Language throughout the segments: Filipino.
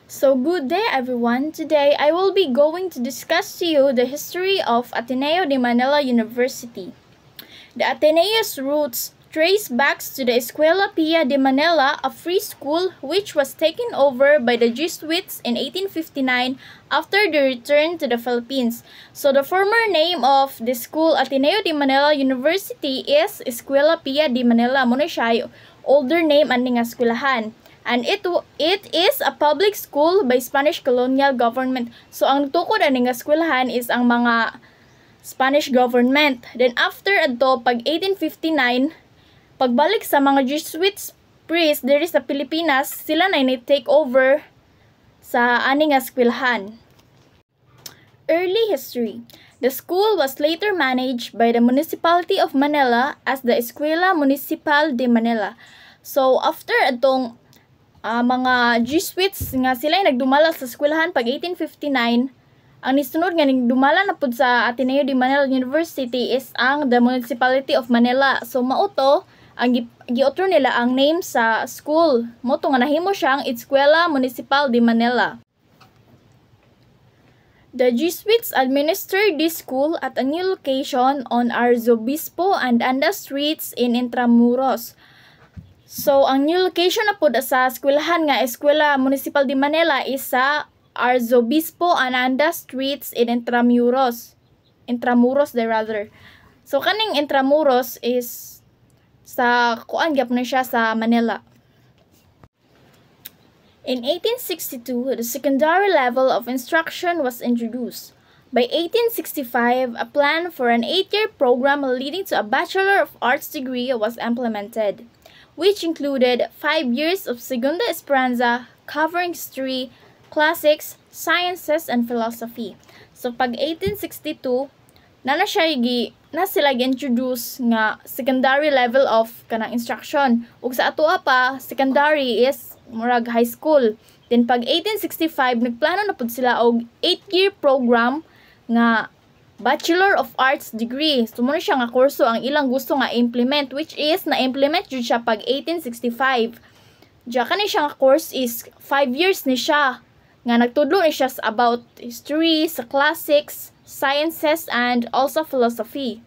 So good day everyone. Today I will be going to discuss to you the history of Ateneo de Manila University. The Ateneo's roots trace back to the Escuela Pia de Manila, a free school which was taken over by the Jesuits in 1859 after their return to the Philippines. So the former name of the school, Ateneo de Manila University, is Escuela Pia de Manila. Muna siya older name aning eskwelahan. And it is a public school by Spanish colonial government. So ang tukod aning eskwelahan is ang mga Spanish government. Then after adto pag 1859, pagbalik sa mga Jesuits priest diri sa Pilipinas, sila na ni-take over sa aning eskwelahan. Early history. The school was later managed by the Municipality of Manila as the Escuela Municipal de Manila. So after adtong mga Jesuits nga sila nagdumala sa eskwelahan pag 1859, ang nisunod nga dumala na pud sa Ateneo de Manila University is ang the Municipality of Manila. So mauto ang giotro nila ang name sa school. Moto nga nahimo siyang Escuela Municipal de Manila. The Jesuits administered this school at a new location on Arzobispo and Anda Streets in Intramuros. So, ang new location na po sa eskwelahan nga Escuela Municipal de Manila is sa Arzobispo Ananda Streets in Intramuros. Intramuros rather. So, kaning Intramuros is sa kuan gyapon na siya sa Manila. In 1862, the secondary level of instruction was introduced. By 1865, a plan for an 8-year program leading to a Bachelor of Arts degree was implemented, which included 5 years of Segunda Esperanza covering history, classics, sciences, and philosophy. So pag 1862, na sila gi-introduce nga secondary level of kanang instruction. Ug sa atoa pa, secondary is murag high school. Then pag 1865, nagplano na pud sila og 8-year program nga Bachelor of Arts degree. So muna siya nga kurso ang ilang gusto nga implement, which is na-implement jud siya pag 1865. Diya kani siya nga course is 5 years ni siya. Nga nagtudlo ni siya about history, sa classics, sciences, and also philosophy.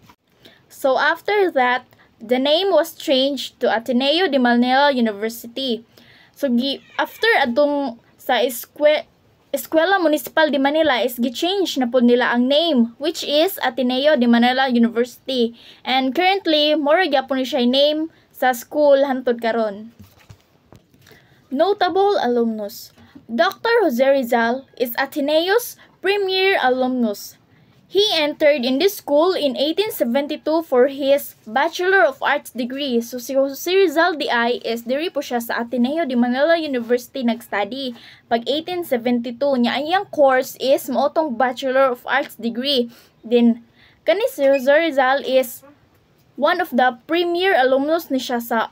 So after that, the name was changed to Ateneo de Manila University. So after atong sa Escuela Municipal de Manila is gi-change na po nila ang name, which is Ateneo de Manila University. And currently, more gyapon ni siya name sa school hantod karon. Notable alumnus. Dr. Jose Rizal is Ateneo's premier alumnus. He entered in this school in 1872 for his Bachelor of Arts degree. So si Jose Rizal DI is diri po siya sa Ateneo de Manila University nag-study. Pag 1872 niya ang course is maotong Bachelor of Arts degree. Then kani si Jose Rizal is one of the premier alumnus ni siya sa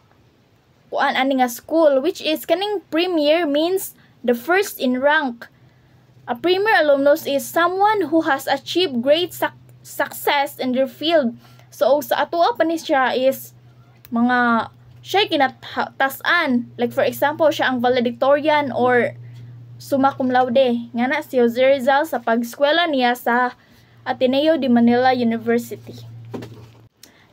kuan ani nga school, which is kaning premier means the first in rank. A premier alumnus is someone who has achieved great success in their field. So, sa atoa pa ni siya is mga siya kinatasan. Like for example, siya ang valedictorian or summa cum laude. Nga na si Jose Rizal sa pag-eskwela niya sa Ateneo de Manila University.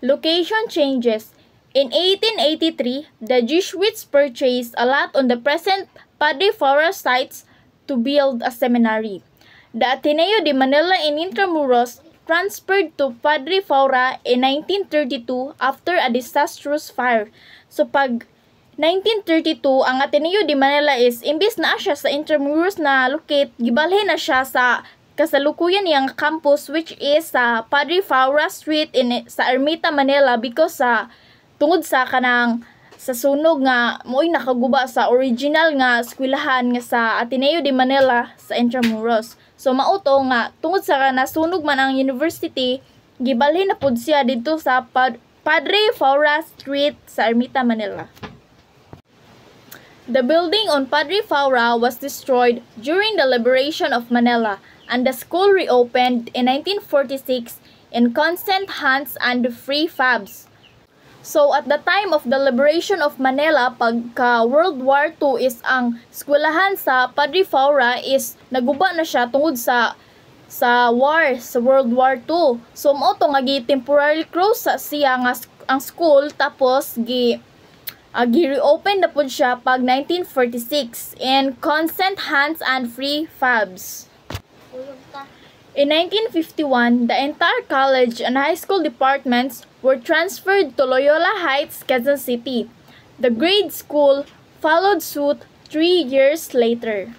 Location changes. In 1883, the Jesuits purchased a lot on the present Padre Faura sites to build a seminary. The Ateneo de Manila in Intramuros transferred to Padre Faura in 1932 after a disastrous fire. So pag 1932, ang Ateneo de Manila is imbis na siya sa Intramuros na locate, gibalhin na siya sa kasalukuyan niyang campus, which is sa Padre Faura Street sa Ermita, Manila, because tungod sa kanang sa sunog nga mo'y nakaguba sa original nga eskwelahan nga sa Ateneo de Manila sa Intramuros. So mauto nga tungod sa nasunog man ang university, gibalhin na pud siya dito sa Padre Faura Street sa Ermita, Manila. The building on Padre Faura was destroyed during the liberation of Manila, and the school reopened in 1946 in constant hands and free fabs. So at the time of the liberation of Manila, pagka World War II is ang eskwelahan sa Padre Faura is naguba na siya tungod sa World War II. So mao to nga temporarily close sa siya nga ang school, tapos gi-reopen na po siya pag 1946 in consent hands and free fabs. In 1951, the entire college and high school departments were transferred to Loyola Heights, Quezon City. The grade school followed suit 3 years later.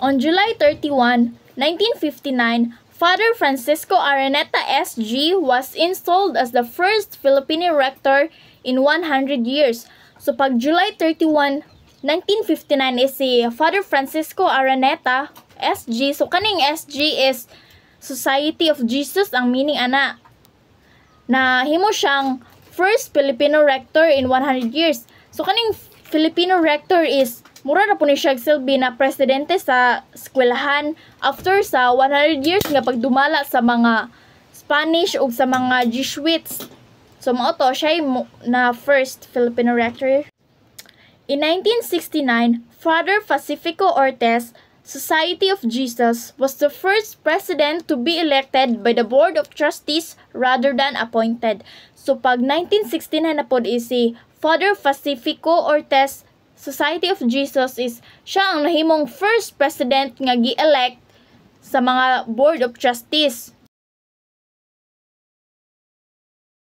On July 31, 1959, Father Francisco Araneta SG was installed as the first Filipino rector in 100 years. So pag July 31, 1959 is si Father Francisco Araneta SG. So kaning SG is Society of Jesus ang meaning ana. Na himo siyang first Filipino rector in 100 years. So kaning Filipino rector is mura na po ni siya silbi na presidente sa eskwelahan after sa 100 years nga pagdumala sa mga Spanish o sa mga Jesuits. So mao to siya na first Filipino rector. In 1969, Father Pacifico Ortiz, Society of Jesus, was the first president to be elected by the Board of Trustees rather than appointed. So pag 1969 na pod is si Father Pacifico Ortiz, Society of Jesus is siya ang nahimong first president nga gi-elect sa mga Board of Trustees.